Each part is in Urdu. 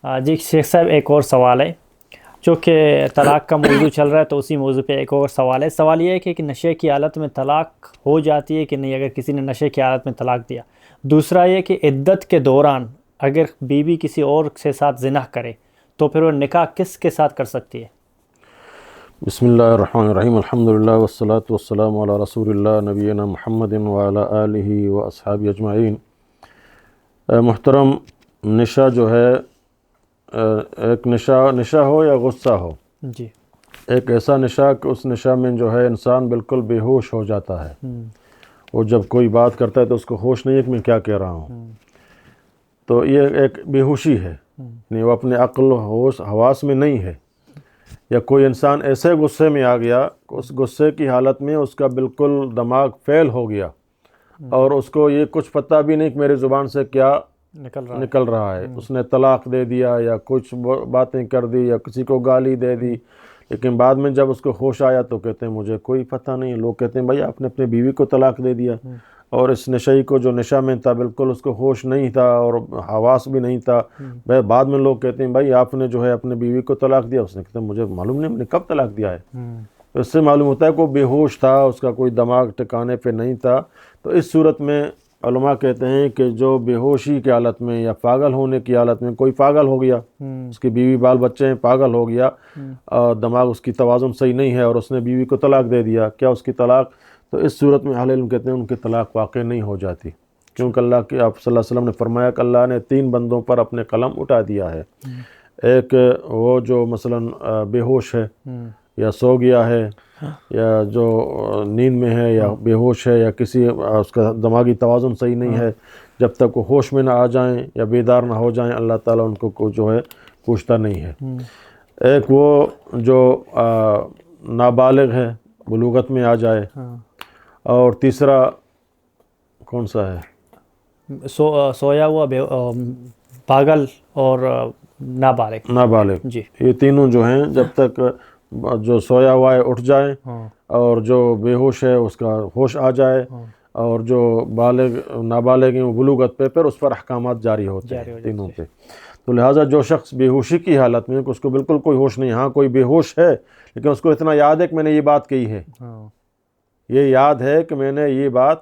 جی شیخ صاحب، ایک اور سوال ہے، چونکہ طلاق کا موضوع چل رہا ہے تو اسی موضوع پہ ایک اور سوال ہے۔ سوال یہ ہے کہ نشے کی حالت میں طلاق ہو جاتی ہے کہ نہیں، اگر کسی نے نشے کی حالت میں طلاق دیا؟ دوسرا یہ کہ عدت کے دوران اگر بیوی کسی اور سے ساتھ زنا کرے تو پھر وہ نکاح کس کے ساتھ کر سکتی ہے؟ بسم اللہ الرحمن الرحیم، الحمدللہ والصلاة والسلام علی رسول اللہ نبینا محمد وعلی آلہ و اصحابہ اجمعین۔ محترم، نشہ جو ہے ایک نشہ ہو یا غصہ ہو، جی، ایک ایسا نشہ کہ اس نشہ میں جو ہے انسان بالکل بے ہوش ہو جاتا ہے۔ وہ جب کوئی بات کرتا ہے تو اس کو ہوش نہیں ہے کہ میں کیا کہہ رہا ہوں، تو یہ ایک بے ہوشی ہے، یعنی وہ اپنے عقل ہوش حواس میں نہیں ہے۔ یا کوئی انسان ایسے غصے میں آ گیا کہ اس غصے کی حالت میں اس کا بالکل دماغ فیل ہو گیا اور اس کو یہ کچھ پتہ بھی نہیں کہ میرے زبان سے کیا نکل رہا ہے۔ اس نے طلاق دے دیا یا کچھ باتیں کر دی یا کسی کو گالی دے دی، لیکن بعد میں جب اس کو ہوش آیا تو کہتے ہیں مجھے کوئی پتہ نہیں۔ لوگ کہتے ہیں بھائی آپ نے اپنی بیوی کو طلاق دے دیا، اور اس نشئی کو جو نشہ میں تھا بالکل اس کو ہوش نہیں تھا اور حواس بھی نہیں تھا۔ بعد میں لوگ کہتے ہیں بھائی آپ نے جو ہے اپنے بیوی کو طلاق دیا، اس نے کہتے ہیں مجھے معلوم نہیں میں نے کب طلاق دیا ہے۔ تو اس سے معلوم ہوتا ہے کہ وہ بے ہوش تھا، اس کا کوئی دماغ ٹھکانے پہ نہیں تھا۔ تو اس صورت میں علماء کہتے ہیں کہ جو بے ہوشی کی حالت میں یا پاگل ہونے کی حالت میں، کوئی پاگل ہو گیا، اس کی بیوی بال بچے ہیں، پاگل ہو گیا، دماغ اس کی توازن صحیح نہیں ہے اور اس نے بیوی کو طلاق دے دیا، کیا اس کی طلاق؟ تو اس صورت میں اہل علم کہتے ہیں ان کی طلاق واقع نہیں ہو جاتی، کیونکہ اللہ کے آپ صلی اللہ علیہ وسلم نے فرمایا کہ اللہ نے 3 بندوں پر اپنے قلم اٹھا دیا ہے۔ ایک وہ جو مثلاً بے ہوش ہے یا سو گیا ہے یا جو نیند میں ہے یا بے ہوش ہے یا کسی اس کا دماغی توازن صحیح نہیں ہے، جب تک وہ ہوش میں نہ آ جائیں یا بیدار نہ ہو جائیں اللہ تعالیٰ ان کو جو ہے پوچھتا نہیں ہے۔ ایک وہ جو نابالغ ہے، بلوغت میں آ جائے، اور تیسرا کون سا ہے؟ سویا ہوا پاگل اور نابالغ۔ جی، یہ تینوں جو ہیں جب تک جو سویا ہوا ہے اٹھ جائے اور جو بے ہوش ہے اس کا ہوش آ جائے اور جو نابالغ ہیں وہ بلوغت پہ، پھر اس پر احکامات جاری ہوتے ہیں تینوں پہ۔ تو لہٰذا جو شخص بے ہوشی کی حالت میں اس کو بالکل کوئی ہوش نہیں، ہاں کوئی بے ہوش ہے لیکن اس کو اتنا یاد ہے کہ میں نے یہ بات کہی ہے، یہ یاد ہے کہ میں نے یہ بات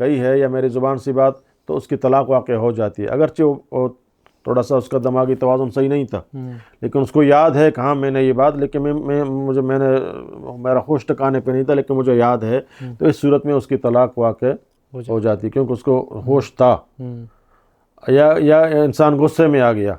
کہی ہے یا میری زبان سے بات، تو اس کی طلاق واقع ہو جاتی ہے۔ اگرچہ وہ تھوڑا سا اس کا دماغی توازن صحیح نہیں تھا لیکن اس کو یاد ہے کہ ہاں میں نے یہ بات، لیکن میرا ہوش ٹکانے پہ نہیں تھا لیکن مجھے یاد ہے، تو اس صورت میں اس کی طلاق واقع ہو جاتی ہے کیونکہ اس کو ہوش تھا۔ یا انسان غصے میں آ گیا،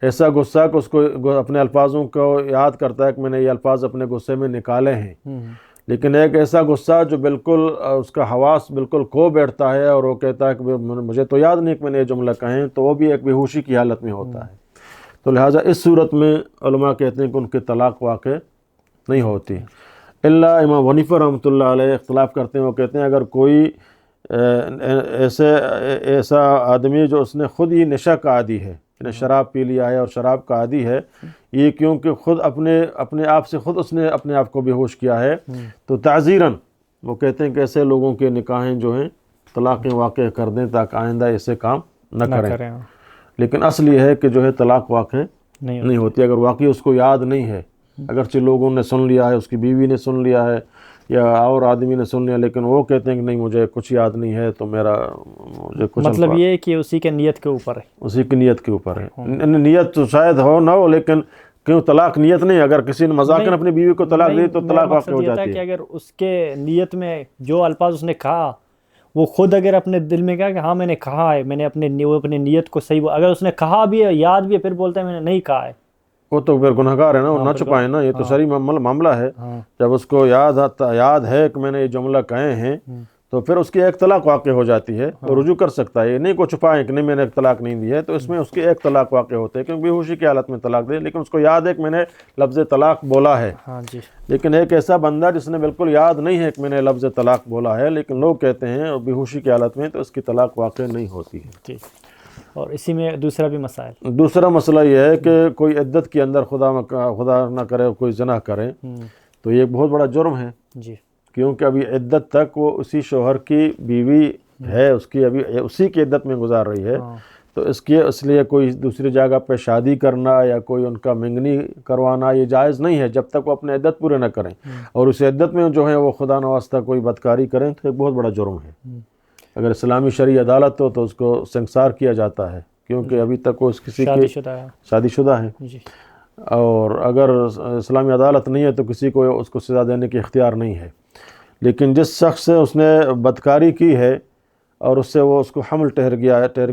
ایسا غصہ کہ اس کو اپنے الفاظوں کو یاد کرتا ہے کہ میں نے یہ الفاظ اپنے غصے میں نکالے ہیں، لیکن ایک ایسا غصہ جو بالکل اس کا حواس بالکل کھو بیٹھتا ہے اور وہ کہتا ہے کہ مجھے تو یاد نہیں کہ میں نے یہ جملہ کہیں، تو وہ بھی ایک بے ہوشی کی حالت میں ہوتا ہے۔ تو لہٰذا اس صورت میں علماء کہتے ہیں کہ ان کی طلاق واقع نہیں ہوتی، الا امام حنیفہ رحمۃ اللہ علیہ اختلاف کرتے ہیں۔ وہ کہتے ہیں اگر کوئی ایسا آدمی جو اس نے خود ہی نشہ کا عادی ہے، شراب پی لیا ہے اور شراب کا عادی ہے، یہ کیونکہ خود اپنے آپ سے خود اس نے اپنے آپ کو بے ہوش کیا ہے، تو تعزیراً وہ کہتے ہیں کہ ایسے لوگوں کے نکاحیں جو ہیں طلاقیں واقع کر دیں تاکہ آئندہ ایسے کام نہ کریں۔ لیکن اصل یہ ہے کہ جو ہے طلاق واقع نہیں ہوتی اگر واقعی اس کو یاد نہیں ہے، اگرچہ لوگوں نے سن لیا ہے، اس کی بیوی نے سن لیا ہے یا اور آدمی نے سن لیا، لیکن وہ کہتے ہیں کہ نہیں مجھے کچھ یاد نہیں ہے، تو مجھے کچھ مطلب یہ ہے کہ اسی کے نیت کے اوپر ہے، اسی کی نیت کے اوپر ہے۔ نیت تو شاید ہو نہ ہو، لیکن کیوں طلاق نیت نہیں، اگر کسی نے مذاقاً اپنی بیوی کو طلاق دی تو طلاق واقع ہو جاتی ہے۔ کہ اگر اس کے نیت میں جو الفاظ اس نے کہا وہ خود اگر اپنے دل میں کہا کہ ہاں میں نے کہا ہے، میں نے اپنے نیت کو صحیح، اگر اس نے کہا بھی ہے یاد بھی ہے پھر بولتا ہے میں نے نہیں کہا ہے، وہ تو پھر گناہ گار ہے نا، وہ نہ چھپائے نا، یہ تو صحیح معاملہ ہے۔ جب اس کو یاد ہے کہ میں نے یہ جملہ کہے ہیں تو پھر اس کی ایک طلاق واقع ہو جاتی ہے، وہ رجوع کر سکتا ہے، یہ نہیں کو چھپائیں کہ نہیں میں نے ایک طلاق نہیں دی ہے، تو اس میں اس کی ایک طلاق واقع ہوتے ہے کیونکہ بے ہوشی کی حالت میں طلاق دے، لیکن اس کو یاد ہے کہ میں نے لفظ طلاق بولا ہے۔ لیکن ایک ایسا بندہ جس نے بالکل یاد نہیں ہے کہ میں نے لفظ طلاق بولا ہے لیکن لوگ کہتے ہیں اور بے ہوشی کی حالت میں، تو اس کی طلاق واقع نہیں ہوتی ہے۔ اور اسی میں دوسرا مسئلہ یہ ہے کہ کوئی عدت کے اندر خدا نہ کرے کوئی زنا کرے تو یہ بہت بڑا جرم ہے، کیونکہ ابھی عدت تک وہ اسی شوہر کی بیوی ہے، اس کی ابھی اسی کی عدت میں گزار رہی ہے، تو اس لیے کوئی دوسری جگہ پہ شادی کرنا یا کوئی ان کا منگنی کروانا یہ جائز نہیں ہے جب تک وہ اپنے عدت پورے نہ کریں، اور اس عدت میں جو ہے وہ خدا نواستہ کوئی بدکاری کریں تو ایک بہت بڑا جرم ہے۔ اگر اسلامی شرعی عدالت ہو تو اس کو سنگسار کیا جاتا ہے، کیونکہ ابھی تک وہ کسی کی شادی شدہ ہے، اور اگر اسلامی عدالت نہیں ہے تو کسی کو اس کو سزا دینے کی اختیار نہیں ہے۔ لیکن جس شخص سے اس نے بدکاری کی ہے اور اس سے وہ اس کو حمل ٹھہر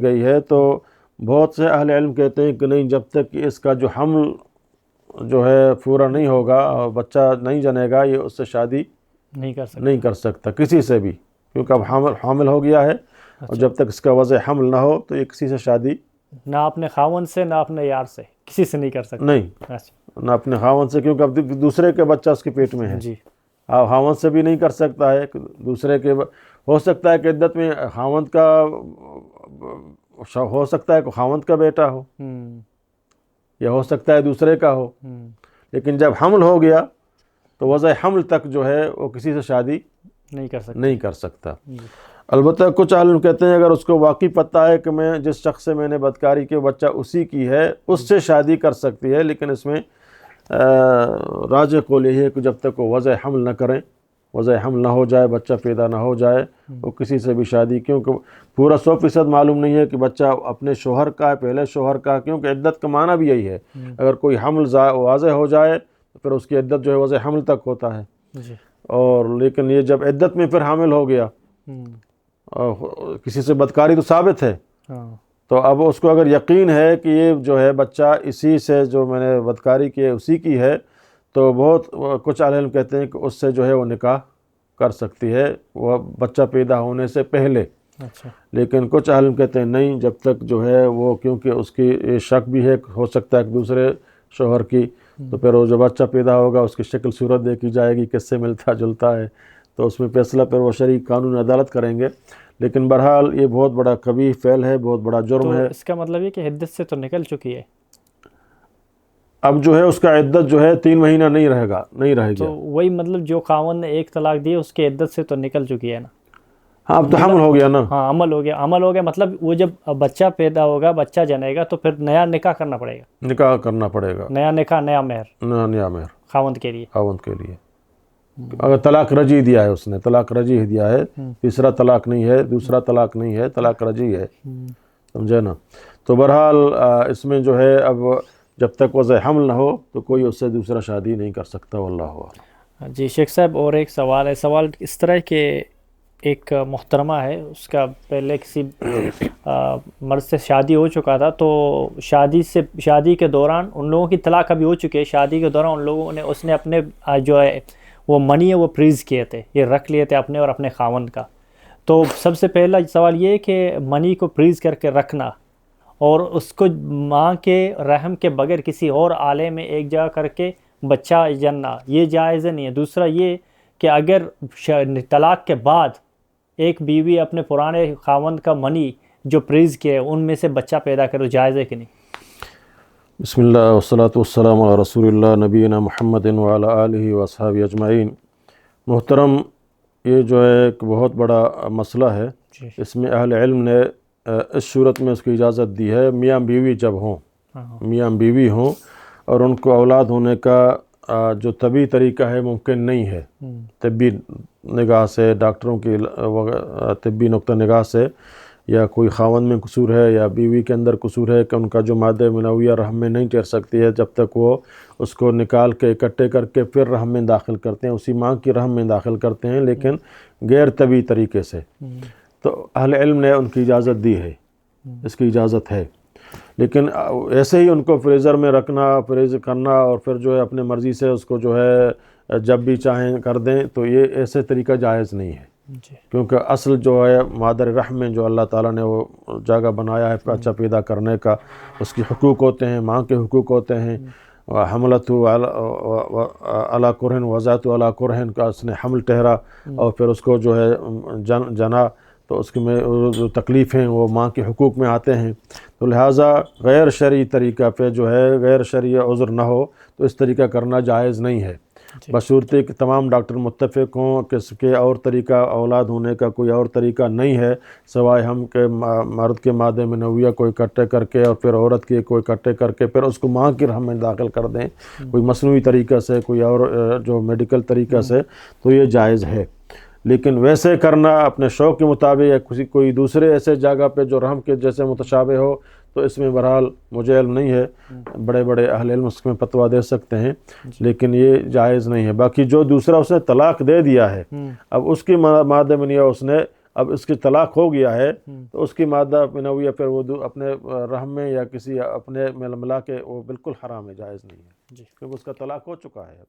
گئی ہے، تو بہت سے اہل علم کہتے ہیں کہ نہیں، جب تک کہ اس کا جو حمل جو ہے پورا نہیں ہوگا اور بچہ نہیں جنے گا، یہ اس سے شادی نہیں کر سکتا کسی سے بھی، کیونکہ اب حامل ہو گیا ہے، اور جب تک اس کا وضع حمل نہ ہو تو یہ کسی سے شادی نہ اپنے خاوند سے نہ اپنے یار سے کسی سے نہیں کر سکتا، نہیں، نہ اپنے خاوند سے، کیونکہ اب دوسرے کے بچہ اس کے پیٹ میں ہے، خاوند سے بھی نہیں کر سکتا ہے، دوسرے کے ہو سکتا ہے کہ عدت میں خاوند کا ہو سکتا ہے کہ خاوند کا بیٹا ہو، یا ہو سکتا ہے دوسرے کا ہو، لیکن جب حمل ہو گیا تو وضع حمل تک جو ہے وہ کسی سے شادی نہیں کر سکتا۔ البتہ کچھ عالم کہتے ہیں اگر اس کو واقعی پتہ ہے کہ میں جس شخص سے میں نے بدکاری کی بچہ اسی کی ہے، اس سے شادی کر سکتی ہے، لیکن اس میں راجح قول یہ ہے کہ جب تک وہ وضع حمل نہ کریں، وضع حمل نہ ہو جائے، بچہ پیدا نہ ہو جائے، وہ کسی سے بھی شادی، کیونکہ پورا 100% معلوم نہیں ہے کہ بچہ اپنے شوہر کا ہے پہلے شوہر کا، کیونکہ عدت کا معنی بھی یہی ہے، اگر کوئی حمل واضح ہو جائے تو پھر اس کی عدت جو ہے وضع حمل تک ہوتا ہے، اور لیکن یہ جب عدت میں پھر حامل ہو گیا، کسی سے بدکاری تو ثابت ہے، تو اب اس کو اگر یقین ہے کہ یہ جو ہے بچہ اسی سے جو میں نے بدکاری کی ہے اسی کی ہے، تو بہت کچھ اہل علم کہتے ہیں کہ اس سے جو ہے وہ نکاح کر سکتی ہے، وہ بچہ پیدا ہونے سے پہلے۔ لیکن کچھ اہل علم کہتے ہیں نہیں، جب تک جو ہے وہ، کیونکہ اس کی شک بھی ہے، ہو سکتا ہے کہ دوسرے شوہر کی، تو پھر وہ جو بچہ پیدا ہوگا اس کی شکل صورت دیکھی جائے گی، کس سے ملتا جلتا ہے، تو اس میں فیصلہ پھر وہ شرعی قانون عدالت کریں گے۔ لیکن بہرحال یہ بہت بڑا قبیح فعل ہے، بہت بڑا جرم ہے۔ اس کا مطلب یہ کہ عدت سے تو نکل چکی ہے، اب جو ہے اس کا عدت جو ہے 3 مہینہ نہیں رہے گا، نہیں رہے گا، تو وہی مطلب جو خاوند نے ایک طلاق دی اس کی عدت سے تو نکل چکی ہے نا؟ ہاں، اب تو حمل ہو گیا نا۔ ہاں، عمل ہو گیا مطلب وہ جب بچہ پیدا ہوگا، بچہ جنے گا، تو پھر نیا نکاح کرنا پڑے گا، نکاح کرنا پڑے گا، نیا نکاح، نیا مہر، نیا مہر خاوند کے لیے۔ اگر طلاق رجعی دیا ہے، اس نے طلاق رجعی دیا ہے، تیسرا طلاق نہیں ہے، دوسرا طلاق نہیں ہے، طلاق رجعی ہے، سمجھے نا؟ تو بہرحال اس میں جو ہے اب جب تک وضع حمل نہ ہو تو کوئی اس سے دوسرا شادی نہیں کر سکتا، واللہ اعلم۔ جی شیخ صاحب، اور ایک سوال ہے، سوال اس طرح کہ ایک محترمہ ہے، اس کا پہلے کسی مرد سے شادی ہو چکا تھا، تو شادی کے دوران ان لوگوں کی طلاق ابھی ہو چکی ہے، شادی کے دوران اس نے اپنے جو ہے وہ منی ہے وہ فریز کیے تھے، یہ رکھ لیے تھے اپنے اور اپنے خاوند کا۔ تو سب سے پہلا سوال یہ ہے کہ منی کو فریز کر کے رکھنا اور اس کو ماں کے رحم کے بغیر کسی اور آلے میں ایک جگہ کر کے بچہ جننا، یہ جائز نہیں ہے۔ دوسرا یہ کہ اگر طلاق کے بعد ایک بیوی اپنے پرانے خاوند کا منی جو فریز کیے ان میں سے بچہ پیدا کرے، تو جائز ہے کہ نہیں؟ بسم اللہ والصلاة والسلام علی رسول اللہ نبینا محمد وعلی آلہ واصحابہ اجمعین۔ محترم، یہ جو ہے ایک بہت بڑا مسئلہ ہے، اس میں اہل علم نے اس صورت میں اس کی اجازت دی ہے، میاں بیوی جب ہوں، میاں بیوی ہوں اور ان کو اولاد ہونے کا جو طبی طریقہ ہے ممکن نہیں ہے، طبی نگاہ سے، ڈاکٹروں کی طبی نقطہ نگاہ سے، یا کوئی خاوند میں قصور ہے یا بیوی کے اندر قصور ہے کہ ان کا جو مادہ منویہ رحم میں نہیں ٹھہر سکتی ہے، جب تک وہ اس کو نکال کے اکٹھے کر کے پھر رحم میں داخل کرتے ہیں، اسی ماں کی رحم میں داخل کرتے ہیں، لیکن غیر طبی طریقے سے، تو اہل علم نے ان کی اجازت دی ہے، اس کی اجازت ہے۔ لیکن ایسے ہی ان کو فریزر میں رکھنا، فریز کرنا اور پھر جو ہے اپنے مرضی سے اس کو جو ہے جب بھی چاہیں کر دیں، تو یہ ایسے طریقہ جائز نہیں ہے، کیونکہ اصل جو ہے مادر رحم میں جو اللہ تعالیٰ نے وہ جگہ بنایا ہے بچہ پیدا کرنے کا، اس کی حقوق ہوتے ہیں، ماں کے حقوق ہوتے ہیں، حملت علی کرہن وضعت علی کرہن کا، اس نے حمل ٹھہرا اور پھر اس کو جو ہے جنا، تو اس میں جو تکلیفیں وہ ماں کے حقوق میں آتے ہیں، تو لہٰذا غیر شرعی طریقہ پہ جو ہے غیر شرعی عذر نہ ہو تو اس طریقہ کرنا جائز نہیں ہے۔ بصورتی کہ تمام ڈاکٹر متفق ہوں کہ اس کے اور طریقہ اولاد ہونے کا کوئی اور طریقہ نہیں ہے سوائے ہم کہ مرد کے مادے منویہ کو اکٹھے کر کے اور پھر عورت کے کو اکٹھے کر کے پھر اس کو ماں کی رحم میں داخل کر دیں کوئی مصنوعی طریقہ سے کوئی اور جو میڈیکل طریقہ سے، تو یہ جائز ہے۔ لیکن ویسے کرنا اپنے شوق کے مطابق یا کوئی دوسرے ایسے جگہ پہ جو رحم کے جیسے متشابہ ہو، تو اس میں بہرحال مجھے علم نہیں ہے، بڑے بڑے اہل علم اس میں فتویٰ دے سکتے ہیں، لیکن یہ جائز نہیں ہے۔ باقی جو دوسرا اس نے طلاق دے دیا ہے، اب اس کی مادہ منویہ اس نے، اب اس کی طلاق ہو گیا ہے تو اس کی مادہ منویہ پھر وہ اپنے رحم میں یا کسی اپنے ملا کے وہ بالکل حرام ہے، جائز نہیں ہے، کیونکہ اس کا طلاق ہو چکا ہے۔